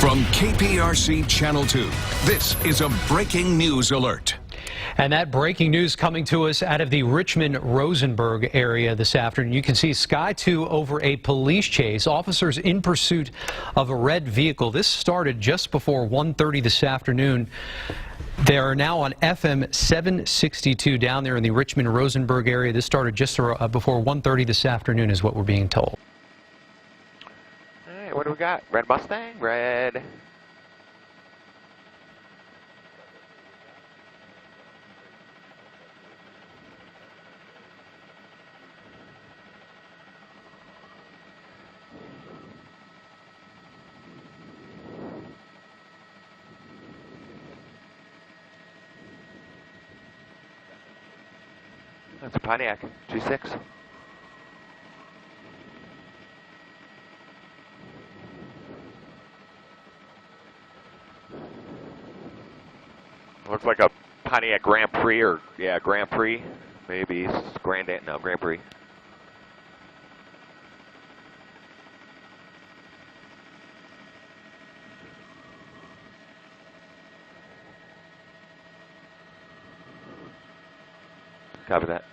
From KPRC Channel 2, this is a breaking news alert. And that breaking news coming to us out of the Richmond-Rosenberg area this afternoon. You can see Sky 2 over a police chase. Officers in pursuit of a red vehicle. This started just before 1:30 this afternoon. They are now on FM 762 down there in the Richmond-Rosenberg area. This started just before 1:30 this afternoon is what we're being told. All right, what do we got? Red Mustang? Red. That's a Pontiac G6. Looks like a Pontiac Grand Prix, or yeah, Grand Prix, maybe Grand Prix. Copy that.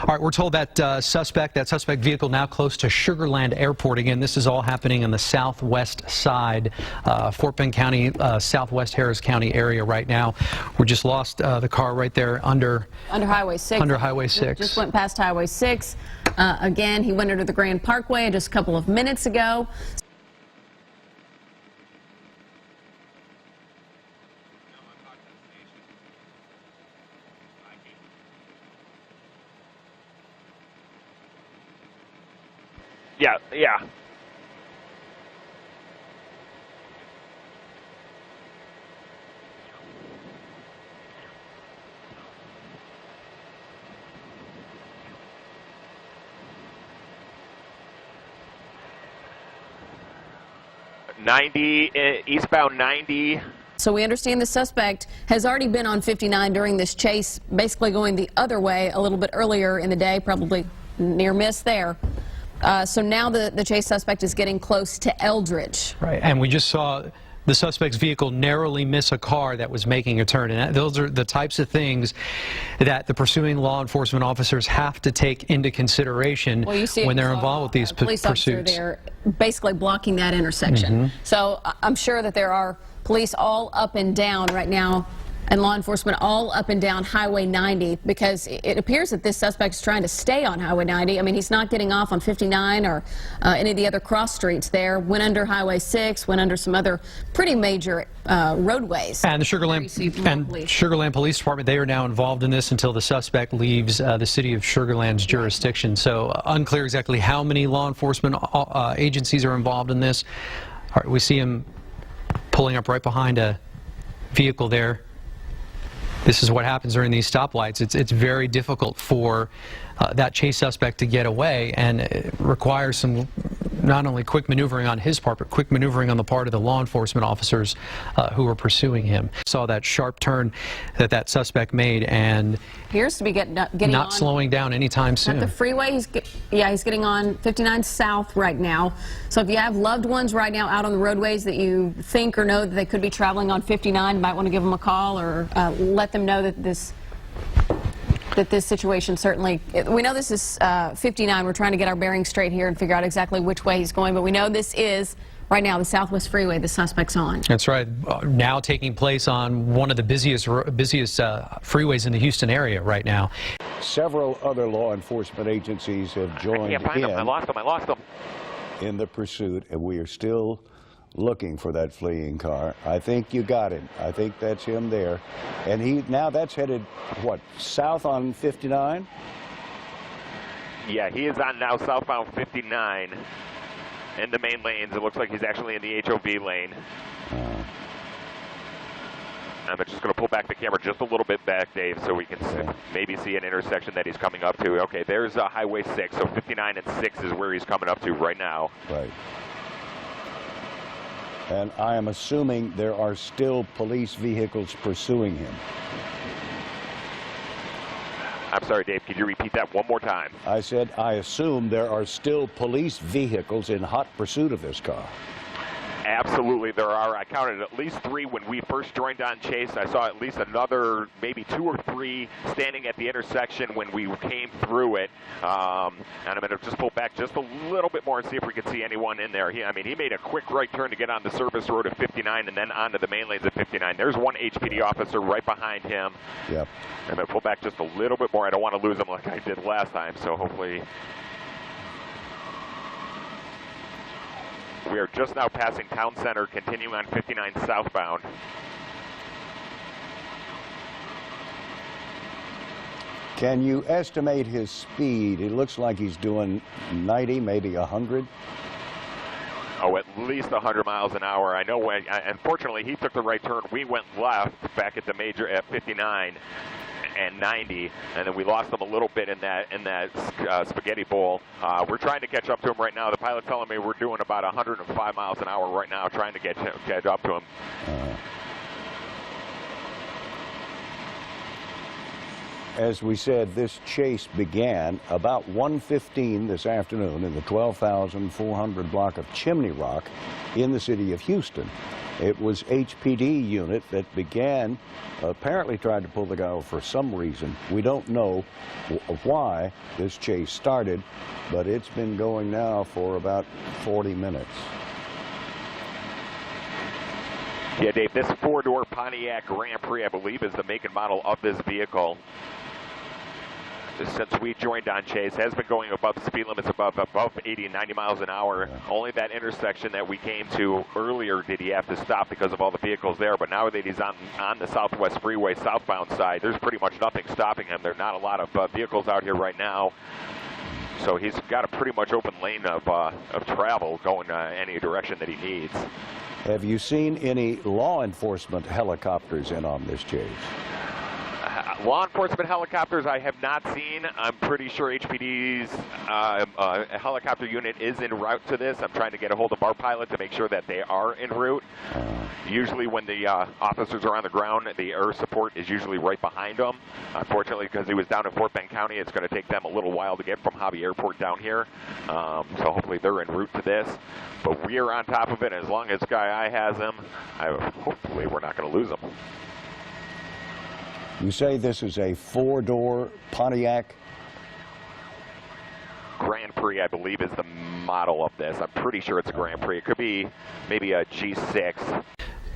All right, we're told that suspect vehicle now close to Sugar Land Airport. Again, this is all happening on the southwest side, Fort Bend County, southwest Harris County area right now. We just lost the car right there under Highway 6. Under Highway 6. Just went past Highway 6. Again, he went under the Grand Parkway just a couple of minutes ago. Yeah. Eastbound 90. So we understand the suspect has already been on 59 during this chase, basically going the other way a little bit earlier in the day, probably near miss there. So now the chase suspect is getting close to Eldridge. Right, and we just saw the suspect's vehicle narrowly miss a car that was making a turn. And those are the types of things that the pursuing law enforcement officers have to take into consideration when they're involved with these police pursuits. Officer there basically blocking that intersection. So I'm sure that there are police all up and down right now, and law enforcement all up and down Highway 90, because it appears that this suspect is trying to stay on Highway 90. I mean, he's not getting off on 59 or any of the other cross streets there. Went under Highway 6, went under some other pretty major roadways. And the Sugar Land Police Department, they are now involved in this until the suspect leaves the city of Sugar Land's jurisdiction. So unclear exactly how many law enforcement agencies are involved in this. All right, we see him pulling up right behind a vehicle there. This is what happens during these stoplights. It's very difficult for that chase suspect to get away, and it requires some not only quick maneuvering on his part, but quick maneuvering on the part of the law enforcement officers who were pursuing him. Saw that sharp turn that suspect made, and appears to be getting not on, slowing down anytime soon. At the freeway, he's getting on 59 South right now. So if you have loved ones right now out on the roadways that you think or know that they could be traveling on 59, you might want to give them a call or let them know that this situation certainly, we know this is 59. We're trying to get our bearings straight here and figure out exactly which way he's going, but we know this is right now the Southwest Freeway the suspect's on. That's right. Now taking place on one of the busiest freeways in the Houston area right now. Several other law enforcement agencies have joined I can't find him. I lost him. in the pursuit, and we are still looking for that fleeing car. I think you got him. I think that's him there. And now that's headed, what, south on 59? Yeah, he is on now southbound 59 in the main lanes. It looks like he's actually in the HOV lane. I'm just going to pull back the camera just a little bit back, Dave, so we can maybe see an intersection that he's coming up to. Okay, there's Highway 6, so 59 and 6 is where he's coming up to right now. Right. And I am assuming there are still police vehicles pursuing him. I'm sorry, Dave, could you repeat that one more time? I said I assume there are still police vehicles in hot pursuit of this car. Absolutely, there are. I counted at least 3 when we first joined on chase. I saw at least another, maybe 2 or 3 standing at the intersection when we came through it. And I'm going to just pull back just a little bit more and see if we can see anyone in there. He made a quick right turn to get on the service road at 59 and then onto the main lanes at 59. There's one HPD officer right behind him. Yep. I'm going to pull back just a little bit more. I don't want to lose him like I did last time, so hopefully. We are just now passing Town Center, continuing on 59 southbound. Can you estimate his speed? It looks like he's doing 90, maybe 100. Oh, at least 100 miles an hour. I know when, unfortunately, he took the right turn. We went left back at the major at 59 and 90, and then we lost him a little bit in that spaghetti bowl. We're trying to catch up to him right now. The pilot's telling me we're doing about 105 miles an hour right now, trying to catch up to him. As we said, this chase began about 1:15 this afternoon in the 12,400 block of Chimney Rock in the city of Houston. It was HPD unit that began, apparently tried to pull the guy over for some reason. We don't know why this chase started, but it's been going now for about 40 minutes. Yeah, Dave, this 4-door Pontiac Grand Prix, I believe, is the make and model of this vehicle. Since we joined on chase, has been going above the speed limits, above 80 and 90 miles an hour. Yeah. Only that intersection that we came to earlier did he have to stop because of all the vehicles there. But now that he's on the Southwest Freeway southbound side, there's pretty much nothing stopping him. There are not a lot of vehicles out here right now. So he's got a pretty much open lane of travel going any direction that he needs. Have you seen any law enforcement helicopters in on this chase? Law enforcement helicopters I have not seen. I'm pretty sure HPD's helicopter unit is en route to this. I'm trying to get a hold of our pilot to make sure that they are en route. Usually when the officers are on the ground, the air support is usually right behind them. Unfortunately, because he was down in Fort Bend County, it's going to take them a little while to get from Hobby Airport down here. So hopefully they're en route to this. But we are on top of it. As long as Sky Eye has him, hopefully we're not going to lose him. You say this is a 4-door Pontiac? Grand Prix, I believe, is the model of this. I'm pretty sure it's a Grand Prix. It could be maybe a G6.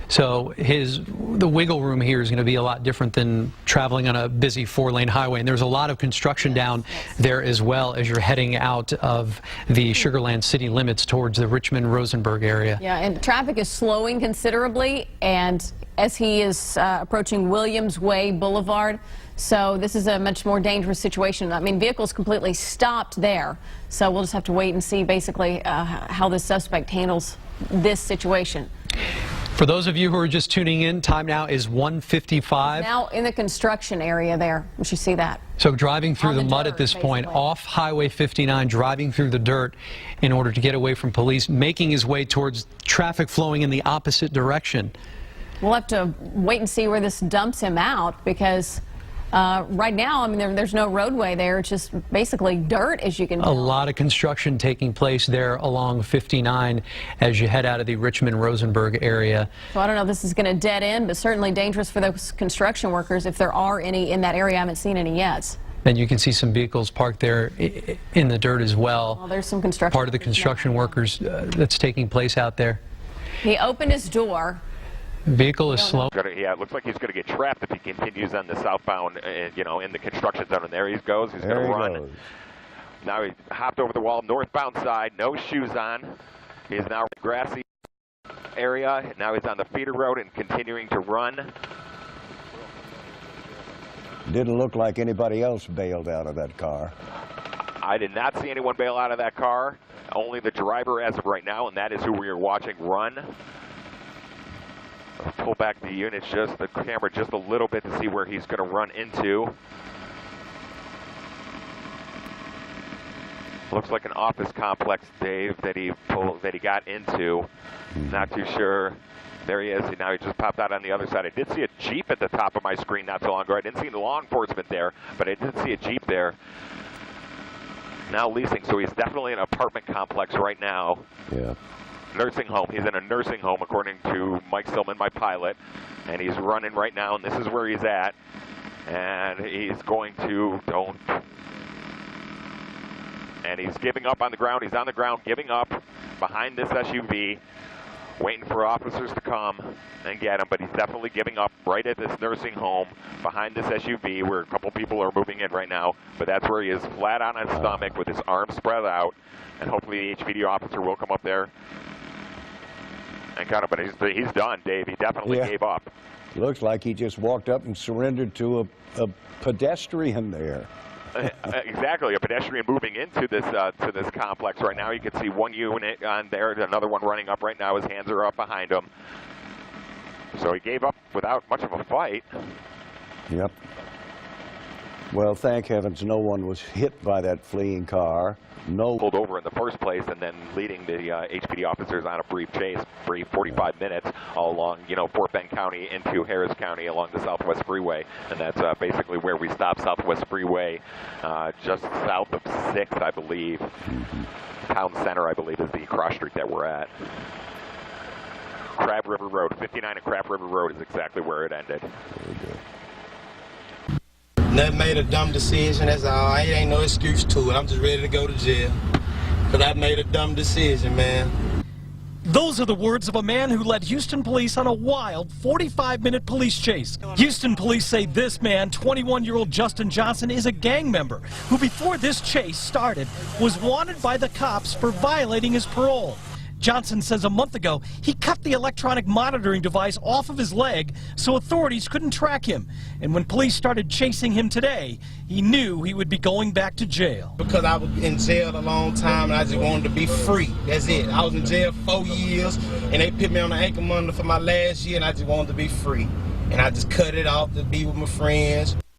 So the wiggle room here is going to be a lot different than traveling on a busy 4-lane highway. And there's a lot of construction down there as well as you're heading out of the Sugar Land city limits towards the Richmond-Rosenberg area. Yeah, and traffic is slowing considerably, and as he is approaching Williams Way Boulevard. So this is a much more dangerous situation. I mean, vehicles completely stopped there. So we'll just have to wait and see basically how this suspect handles this situation. For those of you who are just tuning in, time now is 1:55. Now in the construction area there. Did you see that? So driving through On the the mud dirt, at this point, basically. off Highway 59, driving through the dirt in order to get away from police, making his way towards traffic flowing in the opposite direction. We'll have to wait and see where this dumps him out, because right now, I mean, there's no roadway there. It's just basically dirt, as you can A tell. lot of construction taking place there along 59 as you head out of the Richmond-Rosenberg area. So I don't know if this is going to dead end, but certainly dangerous for those construction workers if there are any in that area. I haven't seen any yet. And you can see some vehicles parked there in the dirt as well. Well, there's some construction. Part of the construction workers that's taking place out there. He opened his door. Vehicle is slow. Yeah, it looks like he's going to get trapped if he continues on the southbound, you know, in the construction zone. And there he goes. He's going to run. Now he hopped over the wall, northbound side, no shoes on. He is now in the grassy area. Now he's on the feeder road and continuing to run. Didn't look like anybody else bailed out of that car. I did not see anyone bail out of that car. Only the driver as of right now, and that is who we are watching run. Let's pull back the unit, just the camera just a little bit to see where he's going to run into. Looks like an office complex, Dave, that he got into. Not too sure. There he is. Now he just popped out on the other side. I did see a Jeep at the top of my screen not so long ago. I didn't see the law enforcement there, but I did see a Jeep there. Now leasing, so he's definitely in an apartment complex right now. Yeah. Nursing home. He's in a nursing home, according to Mike Stillman, my pilot, and he's running right now, and this is where he's at. And he's going to, and he's giving up on the ground. He's on the ground, giving up behind this SUV, waiting for officers to come and get him, but he's definitely giving up right at this nursing home behind this SUV where a couple people are moving in right now, but that's where he is, flat on his stomach with his arms spread out, and hopefully the HPD officer will come up there and cut him, but he's done, Dave. He definitely gave up. Looks like he just walked up and surrendered to a pedestrian there. Exactly, a pedestrian moving into this to this complex right now. You can see one unit on there, another one running up right now. His hands are up behind him. So he gave up without much of a fight. Yep. Well, thank heavens no one was hit by that fleeing car. No. Pulled over in the first place, and then leading the HPD officers on a brief chase, brief 45 minutes, all along, you know, Fort Bend County into Harris County along the Southwest Freeway, and that's basically where we stopped, Southwest Freeway, just south of 6th, I believe. Town Center, I believe, is the cross street that we're at. Crab River Road, 59 and Crab River Road is exactly where it ended. Very good. Nothing made a dumb decision, that's all. It ain't no excuse to it. I'm just ready to go to jail. Because I made a dumb decision, man. Those are the words of a man who led Houston police on a wild 45-minute police chase. Houston police say this man, 21-year-old Justin Johnson, is a gang member who, before this chase started, was wanted by the cops for violating his parole. Johnson says a month ago he cut the electronic monitoring device off of his leg so authorities couldn't track him. And when police started chasing him today, he knew he would be going back to jail. Because I was in jail a long time and I just wanted to be free. That's it. I was in jail 4 years and they put me on the ankle monitor for my last year and I just wanted to be free. And I just cut it off to be with my friends.